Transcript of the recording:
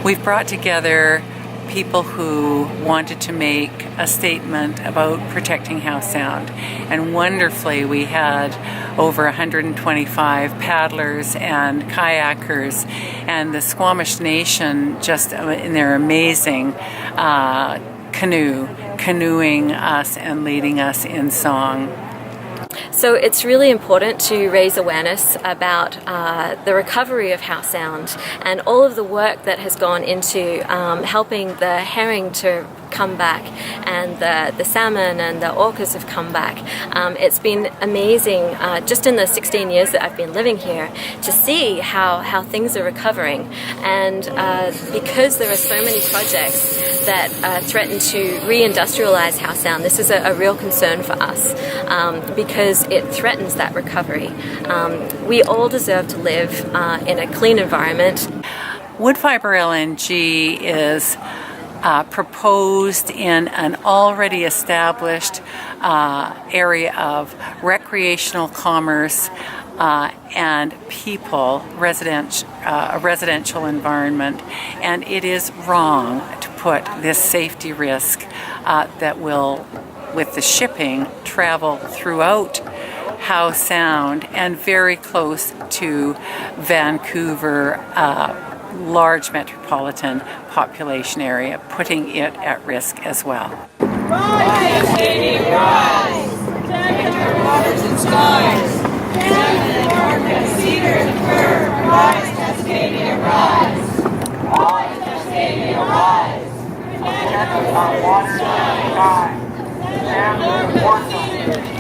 We've brought together people who wanted to make a statement about protecting Howe Sound, and wonderfully we had over 125 paddlers and kayakers and the Skwomesh Nation just in their amazing canoeing us and leading us in song. So it's really important to raise awareness about the recovery of Howe Sound and all of the work that has gone into helping the herring to come back, and the salmon and the orcas have come back. It's been amazing just in the 16 years that I've been living here to see how things are recovering, and because there are so many projects that threaten to re-industrialize Howe Sound, this is a real concern for us because it threatens that recovery. We all deserve to live in a clean environment. Wood fiber LNG is proposed in an already established area of recreational commerce and people, a residential environment, and it is wrong to put this safety risk that will, with the shipping, travel throughout Howe Sound and very close to Vancouver, large metropolitan population area, putting it at risk as well. Rise, Cascadia, rise! Protect our waters and skies! Salmon and orcas, cedar and fir, rise, Cascadia, rise! Rise, Cascadia, rise! Protect our waters and skies! Salmon and orcas,